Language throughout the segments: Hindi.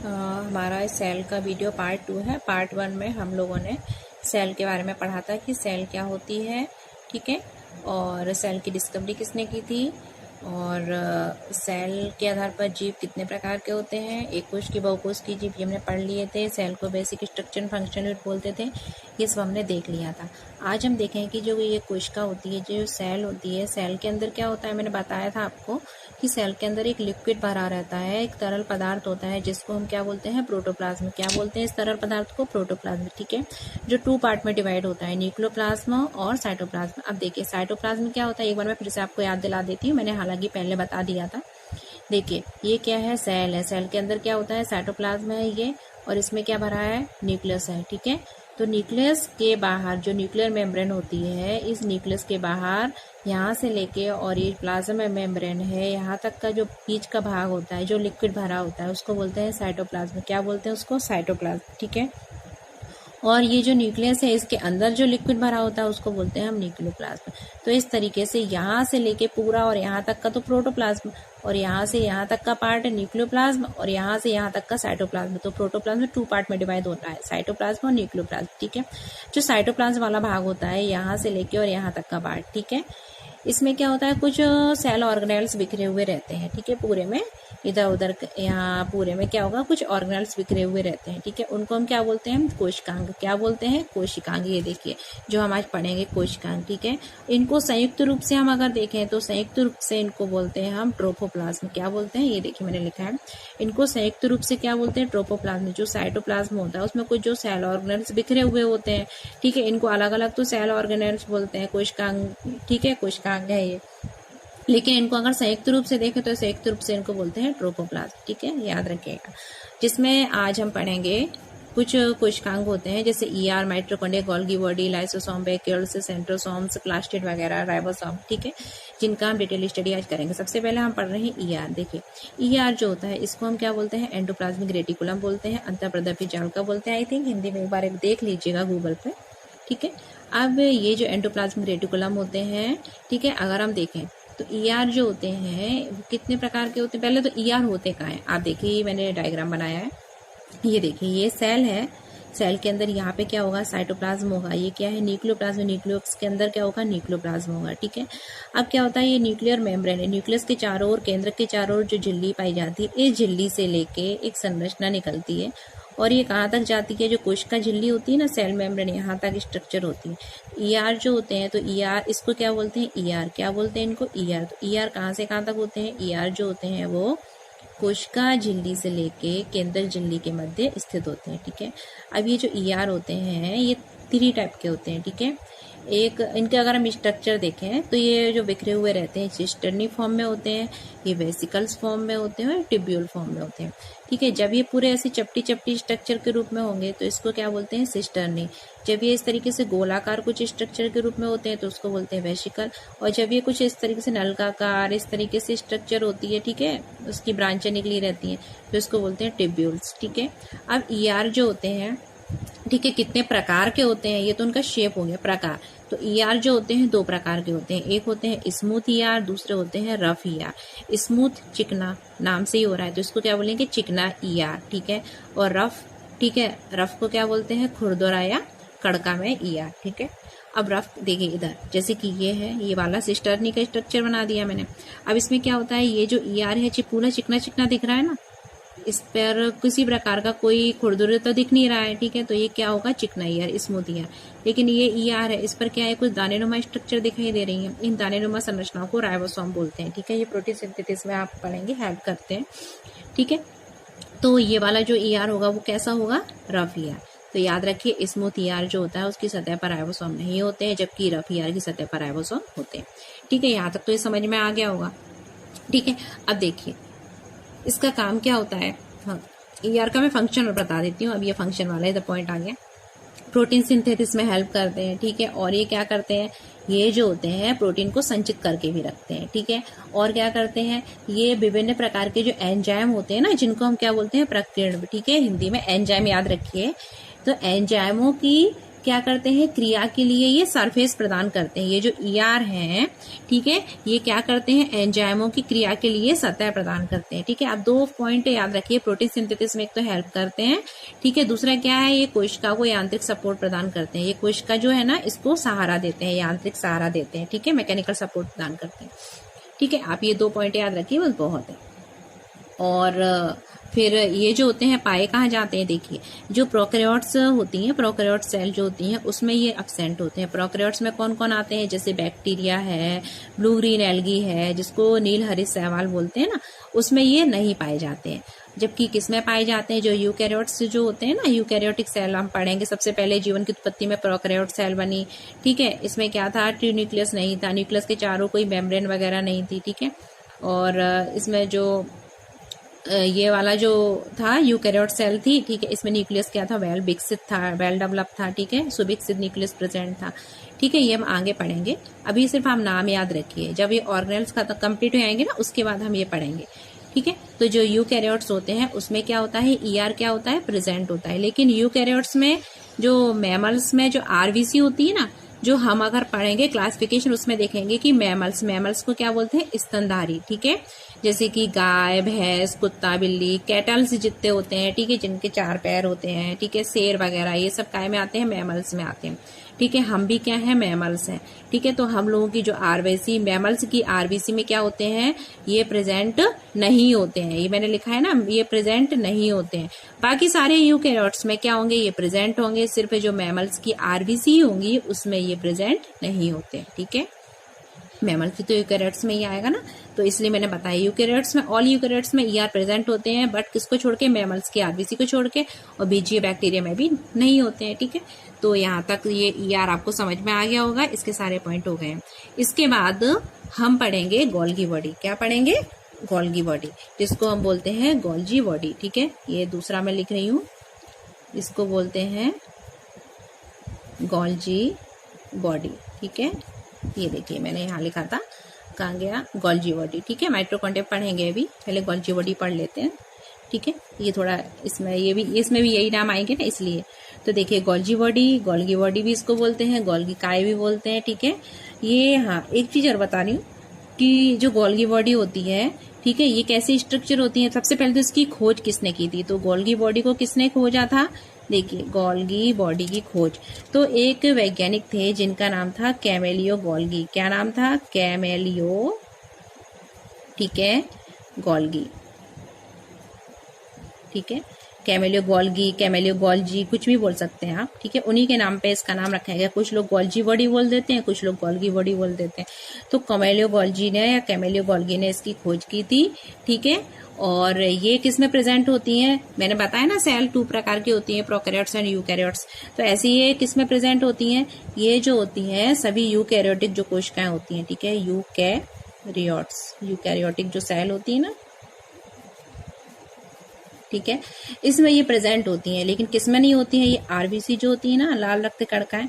हमारा सेल का वीडियो पार्ट 2 है। पार्ट 1 में हम लोगों ने सेल के बारे में पढ़ा था कि सेल क्या होती है, ठीक है, और सेल की डिस्कवरी किसने की थी, और सेल के आधार पर जीव कितने प्रकार के होते हैं, एक कोशिकी बहुकोशिकीय जीव, ये हमने पढ़ लिए थे। सेल को basic structure and functional unit बोलते थे, ये सब हमने देख लिया था। आज हम देखें कि जो ये कोशिका होती है, जो सेल होती है, सेल के अंदर क्या होता है। मैंने बताया था आपको कि सेल के अंदर एक लिक्विड भरा रहता है, एक तरल पदार्थ होता है जिसको हम क्या बोलते हैं, प्रोटोप्लाज्म। क्या बोलते हैं इस तरल पदार्थ को? प्रोटोप्लाज्म, ठीक है, जो 2 पार्ट में डिवाइड होता है, न्यूक्लियोप्लाज्म और साइटोप्लाज्म। अब देखिए साइटोप्लाज्म क्या होता है, एक बार मैं फिर से आपको याद दिला देती हूँ, मैंने हालांकि पहले बता दिया था। देखिए ये क्या है, सेल है। सेल के अंदर क्या होता है, साइटोप्लाज्म है ये, और इसमें क्या भरा है, न्यूक्लियस है, ठीक है। तो न्यूक्लियस के बाहर जो न्यूक्लियर मेम्ब्रेन होती है, इस न्यूक्लियस के बाहर यहाँ से लेके और ये प्लाज्मा मेम्ब्रेन है, यहाँ तक का जो बीच का भाग होता है, जो लिक्विड भरा होता है, उसको बोलते हैं साइटोप्लाज्म। क्या बोलते हैं उसको? साइटोप्लाज्म, ठीक है। और ये जो न्यूक्लियस है, इसके अंदर जो लिक्विड भरा होता है उसको बोलते हैं हम न्यूक्लियोप्लाज्म। तो इस तरीके से यहाँ से लेके पूरा और यहाँ तक का तो प्रोटोप्लाज्म, और यहाँ से यहाँ तक का पार्ट है न्यूक्लियोप्लाज्म, और यहाँ से यहाँ तक का साइटोप्लाज्म। तो प्रोटोप्लाज्म 2 पार्ट में डिवाइड होता है, साइटोप्लाज्म और न्यूक्लियोप्लाज्म, ठीक है। जो साइटोप्लाज्म वाला भाग होता है, यहाँ से लेके और यहाँ तक का पार्ट, ठीक है, इसमें क्या होता है, कुछ सेल ऑर्गेनेल्स बिखरे हुए रहते हैं, ठीक है, पूरे में इधर उधर, यहाँ पूरे में क्या होगा, कुछ ऑर्गेनेल्स बिखरे हुए रहते हैं, ठीक है। उनको हम क्या बोलते हैं, कोशिकांग। क्या बोलते हैं? कोशिकांग। ये देखिए जो हम आज पढ़ेंगे कोशिकांग, ठीक है। इनको संयुक्त रूप से हम अगर देखें तो संयुक्त रूप से इनको बोलते हैं हम ट्रोपोप्लाज्म। क्या बोलते हैं? ये देखिए मैंने लिखा है, इनको संयुक्त रूप से क्या बोलते हैं, ट्रोपोप्लाज्म। जो साइटोप्लाज्म होता है उसमें कुछ जो सेल ऑर्गेनेल्स बिखरे हुए होते हैं, ठीक है, इनको अलग अलग तो सेल ऑर्गेनेल्स बोलते हैं, कोशिकांग, ठीक है, कोशिकांग है ये। लेकिन इनको अगर संयुक्त रूप से देखें तो संयुक्त रूप से इनको बोलते हैं ट्रोपोप्लाज्म, ठीक है, याद रखिएगा। जिसमें आज हम पढ़ेंगे कुछ कोशिकांग होते हैं, जैसे ER, mitochondria, Golgi body, lysosome, vacuoles, centrosomes, plastid वगैरह, राइबोसोम, ठीक है, जिनका हम डिटेल स्टडी आज करेंगे। सबसे पहले हम पढ़ रहे हैं ईआर। देखिए ईआर जो होता है इसको हम क्या बोलते हैं, एंडोप्लाज्मिक रेटिकुलम बोलते हैं, अंतःप्रदर्भी जालिका बोलते हैं। आई थिंक हिंदी में एक बार देख लीजिएगा गूगल पे, ठीक है। अब ये जो एंडोप्लाज्मिक रेटिकुलम होते हैं, ठीक है, अगर हम देखें तो ईआर जो होते हैं वो कितने प्रकार के होते हैं। पहले तो ईआर होते कहाँ हैं, आप देखिए मैंने डायग्राम बनाया है, ये देखिए ये सेल है, सेल के अंदर यहाँ पे क्या होगा, साइटोप्लाज्म होगा। ये क्या है, न्यूक्लियोप्लाज्म, न्यूक्लियस के अंदर क्या होगा, न्यूक्लियोप्लाज्म होगा, ठीक है। अब क्या होता है, ये न्यूक्लियर मेम्ब्रेन है, न्यूक्लियस के चारों ओर, केंद्र के चारों ओर जो झिल्ली पाई जाती है, इस झिल्ली से लेके एक संरचना निकलती है, और ये कहाँ तक जाती है, जो कोशिका झिल्ली होती है ना, सेल मेम्ब्रेन, यहाँ तक स्ट्रक्चर होती है। ईआर जो होते हैं, तो ईआर इसको क्या बोलते हैं, ईआर। क्या बोलते हैं इनको, ईआर। तो ईआर कहाँ से कहाँ तक होते हैं, ईआर जो होते हैं वो कोशिका झिल्ली से लेके केंद्र झिल्ली के मध्य स्थित होते हैं, ठीक है। अब ये जो ईआर होते हैं ये 3 टाइप के होते हैं, ठीक है। एक इनके अगर हम स्ट्रक्चर देखें तो ये जो बिखरे हुए रहते हैं सिस्टर्नी फॉर्म में होते हैं, ये वेसिकल्स फॉर्म में होते हैं, और टिब्यूल फॉर्म में होते हैं, ठीक है। जब ये पूरे ऐसे चपटी चपटी स्ट्रक्चर के रूप में होंगे तो इसको क्या बोलते हैं, सिस्टर्नी। जब ये इस तरीके से गोलाकार कुछ स्ट्रक्चर के रूप में होते हैं तो उसको बोलते हैं वेसिकल। और जब ये कुछ इस तरीके से नलकाकार इस तरीके से स्ट्रक्चर होती है, ठीक है, उसकी ब्रांचें निकली रहती हैं, तो इसको बोलते हैं टिब्यूल्स, ठीक है। अब ईआर जो होते हैं, ठीक है, कितने प्रकार के होते हैं, ये तो उनका शेप हो गया, प्रकार। तो ईआर जो होते हैं 2 प्रकार के होते हैं, एक होते हैं स्मूथ ईआर, दूसरे होते हैं रफ ईआर। स्मूथ चिकना, नाम से ही हो रहा है तो इसको क्या बोलेंगे, चिकना ईआर, ठीक है। और रफ, ठीक है, रफ को क्या बोलते हैं, खुरदुरा या कड़का में ईआर, ठीक है। अब रफ देखिए इधर, जैसे कि ये है, ये वाला सिस्टर्नी का स्ट्रक्चर बना दिया मैंने। अब इसमें क्या होता है, ये जो ईआर है पूरा चिकना चिकना दिख रहा है ना, इस पर किसी प्रकार का कोई खुरदुरे तो दिख नहीं रहा है, ठीक है, तो ये क्या होगा, चिकना ईआर, स्मूथ ईआर। लेकिन ये ईआर है, इस पर क्या है, कुछ दानेनुमा स्ट्रक्चर दिखाई दे रही है, इन दानेनुमा संरचनाओं को राइबोसोम बोलते हैं, ठीक है। ये प्रोटीन सिंथेसिस में आप पढ़ेंगे, हेल्प करते हैं, ठीक है। तो ये वाला जो ईआर होगा वो कैसा होगा, रफ ईआर। तो याद रखिए स्मूथ ईआर जो होता है उसकी सतह पर राइबोसोम नहीं होते हैं, जबकि रफ ईआर की सतह पर राइबोसोम होते हैं, ठीक है। यहाँ तक तो ये समझ में आ गया होगा, ठीक है। अब देखिए इसका काम क्या होता है, हाँ, ईआर का मैं फंक्शन बता देती हूँ। अब ये फंक्शन वाला है, द पॉइंट आ गया। प्रोटीन सिंथेसिस में हेल्प करते हैं, ठीक है। और ये क्या करते हैं, ये जो होते हैं प्रोटीन को संचित करके भी रखते हैं, ठीक है। और क्या करते हैं, ये विभिन्न प्रकार के जो एंजाइम होते हैं ना, जिनको हम क्या बोलते हैं, प्रकीर्ण, ठीक है, हिंदी में एंजाइम याद रखिए। तो एंजाइमों की क्या करते हैं, क्रिया के लिए ये सरफेस प्रदान करते हैं। ये जो ER है, ठीक है, ये क्या करते हैं, एंजाइमों की क्रिया के लिए सतह प्रदान करते हैं। ठीक है, आप 2 पॉइंट याद रखिए, प्रोटीन सिंथेसिस में एक तो हेल्प करते हैं, ठीक है, दूसरा क्या है, ये कोशिका को यांत्रिक सपोर्ट प्रदान करते हैं। ये कोशिका जो है ना, इसको सहारा देते हैं, यांत्रिक सहारा देते हैं। ठीक है, मैकेनिकल सपोर्ट प्रदान करते हैं। ठीक है, आप ये 2 पॉइंट याद रखिए, बस बहुत है। और फिर ये जो होते हैं पाए कहाँ जाते हैं, देखिए जो प्रोकैरियोट्स होती हैं, प्रोकैरियोट सेल जो होती हैं उसमें ये एब्सेंट होते हैं। प्रोकैरियोट्स में कौन कौन आते हैं, जैसे बैक्टीरिया है, ब्लू ग्रीन एल्गी है, जिसको नील हरित शैवाल बोलते हैं ना, उसमें ये नहीं पाए जाते हैं। जबकि किसमें पाए जाते हैं, जो यूकैरियोट्स जो होते हैं ना, यूकैरियोटिक सेल हम पढ़ेंगे। सबसे पहले जीवन की उत्पत्ति में प्रोकैरियोट सेल बनी। ठीक है, इसमें क्या था, ट्रू न्यूक्लियस नहीं था, न्यूक्लियस के चारों कोई मेम्ब्रेन वगैरह नहीं थी। ठीक है, और इसमें जो ये वाला जो था यूकैरियोट सेल थी, ठीक है, इसमें न्यूक्लियस क्या था, वेल विकसित था, वेल डेवलप था। ठीक है, सुविकसित न्यूक्लियस प्रेजेंट था। ठीक है, ये हम आगे पढ़ेंगे, अभी सिर्फ हम नाम याद रखिए। जब ये ऑर्गेनेल्स का कंप्लीट हो जाएंगे ना, उसके बाद हम ये पढ़ेंगे। ठीक है, तो जो यूकैरियोट्स होते हैं उसमें क्या होता है, ER क्या होता है, प्रेजेंट होता है। लेकिन यूकैरियोट्स में जो मैमल्स में जो RBC होती है ना, जो हम अगर पढ़ेंगे क्लासिफिकेशन, उसमें देखेंगे कि मैमल्स को क्या बोलते हैं, स्तनधारी। ठीक है, जैसे कि गाय, भैंस, कुत्ता, बिल्ली, कैटल्स जितने होते हैं, ठीक है, जिनके 4 पैर होते हैं, ठीक है, शेर वगैरह, ये सब काय में आते हैं, मैमल्स में आते हैं। ठीक है, हम भी क्या है, मैमल्स हैं। ठीक है, तो हम लोगों की जो RBC, मैमल्स की RBC में क्या होते हैं, ये प्रेजेंट नहीं होते हैं। ये मैंने लिखा है ना, ये प्रेजेंट नहीं होते हैं। बाकी सारे यूकैरियोट्स में क्या होंगे, ये प्रेजेंट होंगे। सिर्फ जो मैमल्स की RBC होंगी उसमें ये प्रेजेंट नहीं होते। ठीक है, मैमल की तो यूकैरियोट्स में ही आएगा ना, तो इसलिए मैंने बताया यूकैरियोट्स में, ऑल यूकैरियोट्स में ER प्रेजेंट होते हैं, बट किसको छोड़ के, मैमल्स की RBC को छोड़ के, और बीजीय बैक्टीरिया में भी नहीं होते हैं। ठीक है, तो यहाँ तक ये ER आपको समझ में आ गया होगा, इसके सारे पॉइंट हो गए हैं। इसके बाद हम पढ़ेंगे गोल्गी बॉडी। क्या पढ़ेंगे, गोल्गी बॉडी, जिसको हम बोलते हैं गोल्जी बॉडी। ठीक है, ये दूसरा मैं लिख रही हूँ, इसको बोलते हैं गोल्जी बॉडी। ठीक है, ये देखिए मैंने यहाँ लिखा था, कहाँ गया, गोल्जी बॉडी। ठीक है, माइटोकॉन्ड्रिया पढ़ेंगे अभी, पहले गोल्जी बॉडी पढ़ लेते हैं। ठीक है, ये थोड़ा इसमें इसमें भी यही नाम आएंगे ना, इसलिए। तो देखिए गोल्जी बॉडी, गोल्गी बॉडी भी इसको बोलते हैं, गोल्गी काय भी बोलते हैं। ठीक है, ये हाँ एक चीज और बता रही हूँ कि जो गोल्गी बॉडी होती है, ठीक है, ये कैसी स्ट्रक्चर होती है। सबसे पहले तो इसकी खोज किसने की थी, तो गोल्गी बॉडी को किसने खोजा था, देखिए गोल्गी बॉडी की खोज तो एक वैज्ञानिक थे जिनका नाम था कैमेलियो गोल्गी। क्या नाम था, कैमेलियो, ठीक है, गोल्गी। ठीक है, कैमेलियो गोल्गी, कैमेलियो गोल्जी, कुछ भी बोल सकते हैं आप। ठीक है, उन्हीं के नाम पे इसका नाम रखा गया। कुछ लोग गोल्जी बॉडी बोल देते हैं, कुछ लोग गोल्गी बॉडी बोल देते हैं। तो कैमेलियो गोल्जी ने या कैमेलियो गोल्गी ने इसकी खोज की थी। ठीक है, और ये किस में प्रेजेंट होती हैं, मैंने बताया ना सेल 2 प्रकार की होती हैं, प्रोकैरियोट्स एंड यूकैरियोट्स। तो ऐसे ये किस में प्रेजेंट होती हैं, ये जो होती हैं सभी यूकैरियोटिक जो कोशिकाएं होती हैं। ठीक है, यूकैरियोट्स, यूकैरियोटिक जो सेल होती है ना, ठीक है, इसमें ये प्रेजेंट होती हैं। लेकिन किसमें नहीं होती हैं, ये RBC जो होती है ना, लाल रक्त कणिकाएं,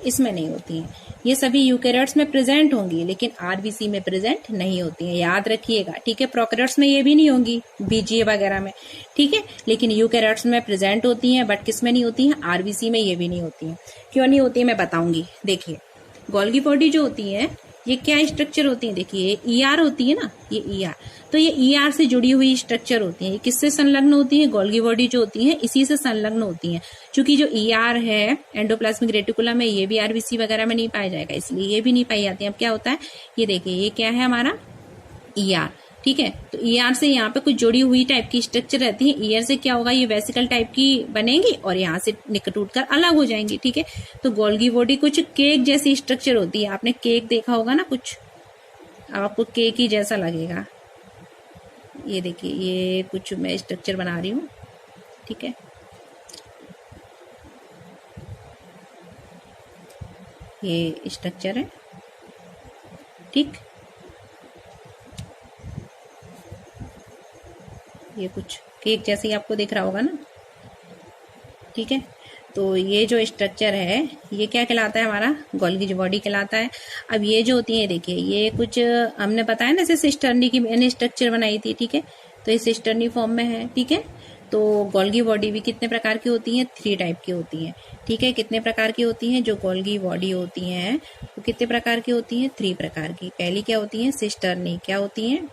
इसमें नहीं होती हैं। ये सभी यूकैरियोट्स में प्रेजेंट होंगी, लेकिन RBC में प्रेजेंट नहीं होती हैं, याद रखिएगा। ठीक है, प्रोकैरियोट्स में ये भी नहीं होंगी, बीजीए वगैरह में। ठीक है, लेकिन यूकैरियोट्स में प्रेजेंट होती हैं, बट किस में नहीं होती हैं, RBC में ये भी नहीं होती हैं। क्यों नहीं होती है मैं बताऊंगी। देखिए गोल्गी बॉडी जो होती है, ये क्या स्ट्रक्चर होती है, देखिए ER होती है ना, ये ER, तो ये ER से जुड़ी हुई स्ट्रक्चर होती है। किससे संलग्न होती है, गोल्गी बॉडी जो होती है इसी से संलग्न होती है। क्योंकि जो ER है एंडोप्लाज्मिक रेटिकुलम में, ये भी RBC वगैरह में नहीं पाया जाएगा, इसलिए ये भी नहीं पाई जाती है। अब क्या होता है, ये देखिए ये क्या है हमारा ER। ठीक है, तो ER से यहाँ पे कुछ जुड़ी हुई टाइप की स्ट्रक्चर रहती है। ER से क्या होगा, ये वेसिकल टाइप की बनेंगी और यहाँ से निकट टूटकर अलग हो जाएंगी। ठीक है, तो गोल्गी बॉडी कुछ केक जैसी स्ट्रक्चर होती है। आपने केक देखा होगा ना, कुछ आपको केक ही जैसा लगेगा। ये देखिए ये कुछ मैं स्ट्रक्चर बना रही हूँ। ठीक है, ये स्ट्रक्चर है। ठीक, ये कुछ केक जैसे ही आपको दिख रहा होगा ना। ठीक है, तो ये जो स्ट्रक्चर है ये क्या कहलाता है, हमारा गोल्गी बॉडी कहलाता है। अब ये जो होती है देखिए, ये कुछ हमने बताया ना, जैसे सिस्टर्नी की मैंने स्ट्रक्चर बनाई थी। ठीक है, तो ये सिस्टर्नी फॉर्म में है, ठीक है। तो गोल्गी बॉडी भी कितने प्रकार की होती हैं? 3 टाइप की होती हैं, ठीक है। कितने प्रकार की होती हैं? जो गोल्गी बॉडी होती हैं वो कितने प्रकार की होती हैं? 3 प्रकार की। पहली क्या होती है? सिस्टर्नी। क्या होती हैं?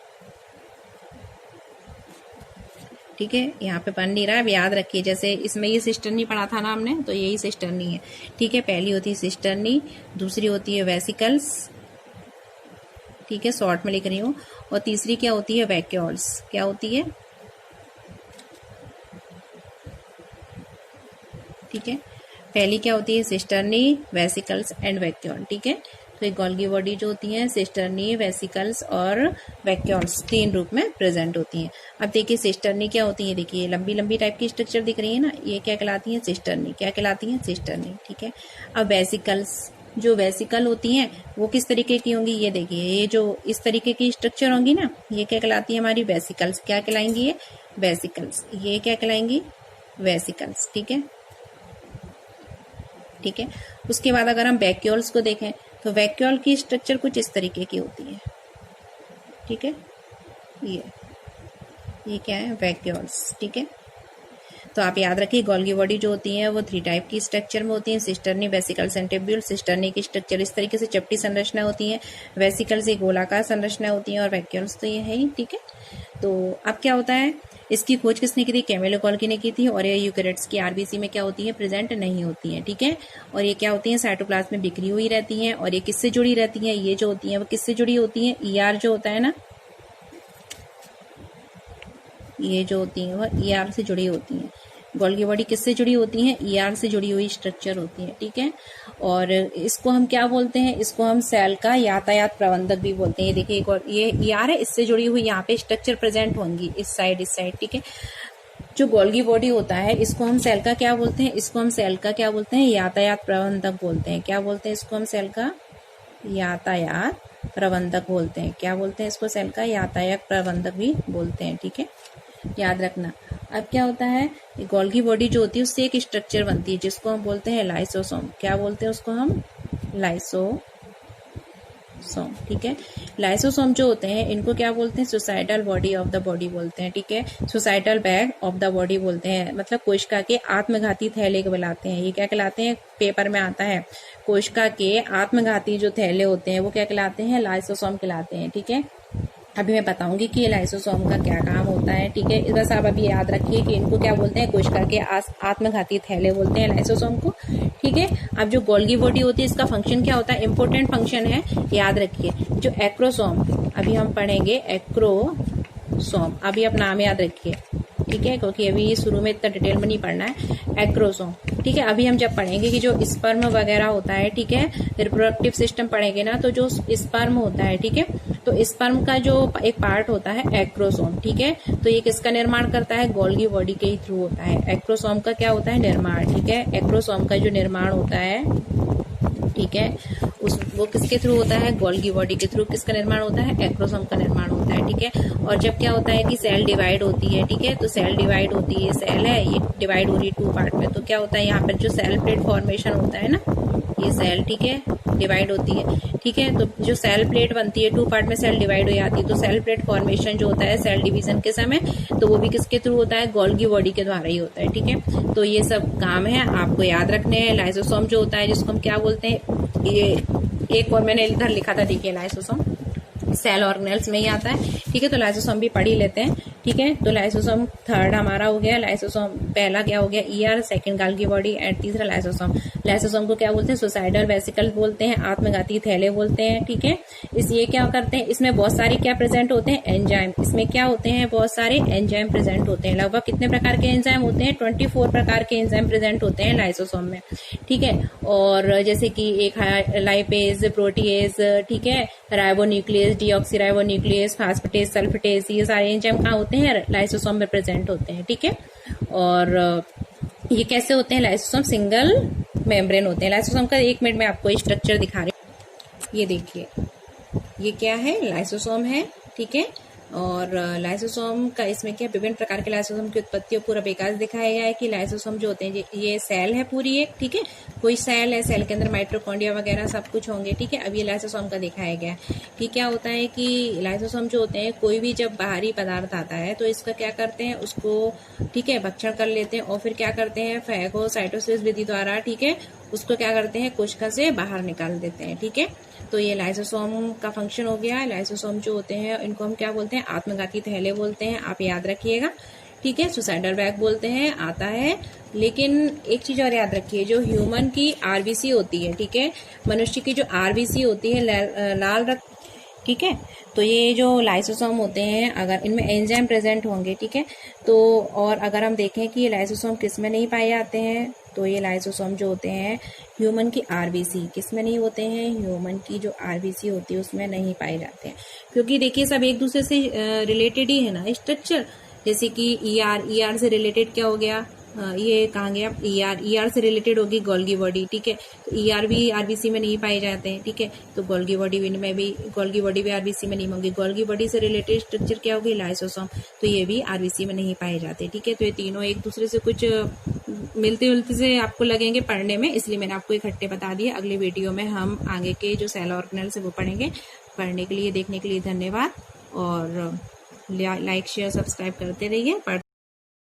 ठीक है, यहाँ पे बन नहीं रहा है, अब याद रखिए। जैसे इसमें ये सिस्टर्नी पढ़ा था ना हमने, तो यही सिस्टर्नी है, ठीक है। पहली होती है सिस्टर्नी, दूसरी होती है वेसिकल्स, ठीक है, शॉर्ट में लिख रही हूँ, और तीसरी क्या होती है? वैक्यूल्स। क्या होती है? ठीक है, पहली क्या होती है? सिस्टर्नी, वेसिकल्स एंड वैक्यूल, ठीक है। तो ये गोल्गी बॉडी जो होती है सिस्टर्नी, वेसिकल्स और वैक्यूल्स 3 रूप में प्रेजेंट होती हैं। अब देखिए सिस्टर्नी क्या होती है, देखिए लंबी लंबी टाइप की स्ट्रक्चर दिख रही है ना, ये क्या कहलाती है? सिस्टर्नी। क्या कहलाती है? सिस्टर्नी, ठीक है। अब वेसिकल्स, जो वेसिकल होती हैं वो किस तरीके की होंगी? ये देखिए, ये जो इस तरीके की स्ट्रक्चर होंगी ना, ये क्या कहलाती है? हमारी वेसिकल्स। क्या कहलाएंगी? ये वेसिकल्स। ये क्या कहलाएंगी? वेसिकल्स, ठीक है, ठीक है। उसके बाद अगर हम वैक्यूल्स को देखें तो वैक्यूल की स्ट्रक्चर कुछ इस तरीके की होती है, ठीक है। ये क्या है? वैक्यूल्स, ठीक है। तो आप याद रखिए गोल्गी बॉडी जो होती है वो 3 टाइप की स्ट्रक्चर में होती है, cisternae, vesicles and tubule. Cisternae की स्ट्रक्चर इस तरीके से चपटी संरचना होती है, वेसिकल्स से गोलाकार संरचना होती है, और वैक्यूल्स तो ये है ही, ठीक है। तो अब क्या होता है, इसकी खोज किसने की थी? कैमिलो गोल्गी ने की थी, और ये यूकेरियोट्स की आरबीसी में क्या होती है? प्रेजेंट नहीं होती है, ठीक है। और ये क्या होती है? साइटोप्लाज्म में बिखरी हुई रहती हैं। और ये किससे जुड़ी रहती हैं? ये जो होती हैं वो किससे जुड़ी होती हैं? ईआर जो होता है ना, ये जो होती हैं वो ईआर से जुड़ी होती हैं। गोल्गी बॉडी किससे जुड़ी होती हैं? ईआर से जुड़ी हुई स्ट्रक्चर होती है, ठीक है। और इसको हम क्या बोलते हैं? इसको हम सेल का यातायात प्रबंधक भी बोलते हैं। ये देखिए ये ईआर है, इससे जुड़ी हुई यहाँ पे स्ट्रक्चर प्रेजेंट होंगी, इस साइड, ठीक है। जो गोल्गी बॉडी होता है इसको हम सेल का क्या बोलते हैं? इसको हम सेल का क्या बोलते हैं? यातायात प्रबंधक बोलते हैं। क्या बोलते हैं इसको हम? सेल का यातायात प्रबंधक बोलते हैं। क्या बोलते हैं इसको? सेल का यातायात प्रबंधक भी बोलते हैं, ठीक है, याद रखना। अब क्या होता है, गोल्गी बॉडी जो होती है उससे एक स्ट्रक्चर बनती है जिसको हम बोलते हैं लाइसोसोम। क्या बोलते हैं उसको हम? लाइसोसोम, ठीक है। लाइसोसोम जो होते हैं इनको क्या बोलते हैं? सुसाइटल बॉडी ऑफ द बॉडी बोलते हैं, ठीक है। सुसाइटल बैग ऑफ द बॉडी बोलते हैं, मतलब कोशिका के आत्मघाती थैले को बुलाते हैं। ये क्या कहलाते हैं? पेपर में आता है, कोशिका के आत्मघाती जो थैले होते हैं वो क्या कहलाते हैं? लाइसोसोम कहलाते हैं, ठीक है। अभी मैं बताऊंगी कि ये लाइसोसोम का क्या काम होता है, ठीक है। बस आप अभी याद रखिए कि इनको क्या बोलते हैं? कोशिका के आत्मघाती थैले बोलते हैं, लाइसोसोम को, ठीक है। अब जो गोल्गी बॉडी होती है इसका फंक्शन क्या होता है? इंपॉर्टेंट फंक्शन है, याद रखिए। जो एक्रोसोम, अभी हम पढ़ेंगे एक्रोसोम, अभी आप नाम याद रखिए, ठीक है, क्योंकि अभी शुरू में इतना डिटेल में नहीं पढ़ना है। एक्रोसोम, ठीक है। अभी हम जब पढ़ेंगे कि जो स्पर्म वगैरह होता है, ठीक है, रिप्रोडक्टिव सिस्टम पढ़ेंगे ना, तो जो स्पर्म होता है, ठीक है, तो स्पर्म का जो एक पार्ट होता है एक्रोसोम, ठीक है, तो ये किसका निर्माण करता है? गोल्गी बॉडी के ही थ्रू होता है। एक्रोसोम का क्या होता है? निर्माण, ठीक है। एक्रोसोम का जो निर्माण होता है, ठीक है, वो किसके थ्रू होता है? गोल्गी बॉडी के थ्रू। किसका निर्माण होता है? एक्रोसोम का निर्माण होता है, ठीक है। और जब क्या होता है कि सेल डिवाइड होती है, ठीक है, तो सेल डिवाइड होती है, सेल है ये डिवाइड हो रही है 2 पार्ट में, तो क्या होता है यहाँ पर जो सेल प्लेट फॉर्मेशन होता है ना, ये सेल, ठीक है, डिवाइड होती है, ठीक है। तो जो सेल प्लेट बनती है 2 पार्ट में सेल डिवाइड हो जाती है, तो सेल प्लेट फॉर्मेशन जो होता है सेल डिवीजन के समय, तो वो भी किसके थ्रू होता है? गोल्गी बॉडी के द्वारा ही होता है, ठीक है। तो ये सब काम है आपको याद रखने हैं। लाइसोसोम जो होता है जिसको हम क्या बोलते हैं, ये एक और मैंने इधर लिखा था, देखिए लाइसोसोम सेल ऑर्गेनेल्स में ही आता है, ठीक है। तो लाइसोसोम भी पढ़ ही लेते हैं, ठीक है। तो लाइसोसोम थर्ड हमारा हो गया, लाइसोसोम पहला क्या हो गया? ER, second Golgi body and तीसरा लाइसोसोम। लाइसोसोम को क्या बोलते हैं? सुसाइडल वेसिकल बोलते हैं, आत्मघाती थैले बोलते हैं, ठीक है। ये क्या करते हैं? इसमें बहुत सारे क्या प्रेजेंट होते हैं? एंजाइम। इसमें क्या होते हैं? बहुत सारे एंजाइम प्रेजेंट होते हैं। लगभग कितने प्रकार के एंजाइम होते हैं? 24 प्रकार के एंजाइम प्रेजेंट होते हैं लाइसोसोम में, ठीक है। और जैसे कि एक लाइपेज, प्रोटीएज, ठीक है, राइबोन्यूक्लियस, डीऑक्सीराइबोन्यूक्लियस, फास्फेटेज, सल्फेटेज, ये सारे एंजाइम कहाँ होते हैं? लाइसोसोम में प्रेजेंट होते हैं, ठीक है। और ये कैसे होते हैं? लाइसोसोम सिंगल मेम्ब्रेन होते हैं। लाइसोसोम का 1 मिनट में आपको स्ट्रक्चर दिखा रही हूँ। ये देखिए, ये क्या है? लाइसोसोम है, ठीक है। और लाइसोसोम का इसमें क्या, विभिन्न प्रकार के लाइसोसोम की उत्पत्ति और पूरा विकास दिखाया गया है कि लाइसोसोम जो होते हैं ये सेल है पूरी एक, ठीक है, कोई सेल है, सेल के अंदर माइटोकॉन्ड्रिया वगैरह सब कुछ होंगे, ठीक है। अब ये लाइसोसोम का दिखाया गया है कि क्या होता है कि लाइसोसोम जो होते हैं, कोई भी जब बाहरी पदार्थ आता है तो इसका क्या करते हैं, उसको, ठीक है, भक्षण कर लेते हैं और फिर क्या करते हैं, फैगोसाइटोसिस विधि द्वारा, ठीक है, उसको क्या करते हैं, कोशिका से बाहर निकाल देते हैं, ठीक है। तो ये लाइसोसोम का फंक्शन हो गया। लाइसोसोम जो होते हैं इनको हम क्या बोलते हैं, आत्मघाती थैले बोलते हैं, आप याद रखिएगा, ठीक है। सुसाइडल बैग बोलते हैं, आता है। लेकिन एक चीज और याद रखिए, जो ह्यूमन की आरबीसी होती है, ठीक है, मनुष्य की जो आरबीसी होती है लाल रक्त, ठीक है, तो ये जो लाइसोसोम होते हैं अगर इनमें एंजाइम प्रेजेंट होंगे, ठीक है, तो और अगर हम देखें कि ये लाइसोसोम किस में नहीं पाए जाते हैं, तो ये लाइसोसोम जो होते हैं ह्यूमन की आरबीसी किस में नहीं होते हैं, ह्यूमन की जो आरबीसी होती है उसमें नहीं पाए जाते हैं, क्योंकि देखिए सब एक दूसरे से रिलेटेड ही है ना स्ट्रक्चर। जैसे कि ईआर से रिलेटेड क्या हो गया, ये कहाँ गया, ईआर से रिलेटेड होगी गोल्गी बॉडी, ठीक है, तो ईआर भी आरबीसी में नहीं पाए जाते हैं, ठीक है, तो गोल्गी बॉडी भी आरबीसी में नहीं होंगी। गोल्गी बॉडी से रिलेटेड स्ट्रक्चर क्या होगी, लाइसोसोम, तो ये भी आरबीसी में नहीं पाए जाते, ठीक है। तो ये तीनों एक दूसरे से कुछ मिलते जुलते से आपको लगेंगे पढ़ने में, इसलिए मैंने आपको इकट्ठे बता दिए। अगले वीडियो में हम आगे के जो सेल ऑर्गेनेल्स है वो पढ़ेंगे। पढ़ने के लिए, देखने के लिए धन्यवाद, और लाइक शेयर सब्सक्राइब करते रहिए।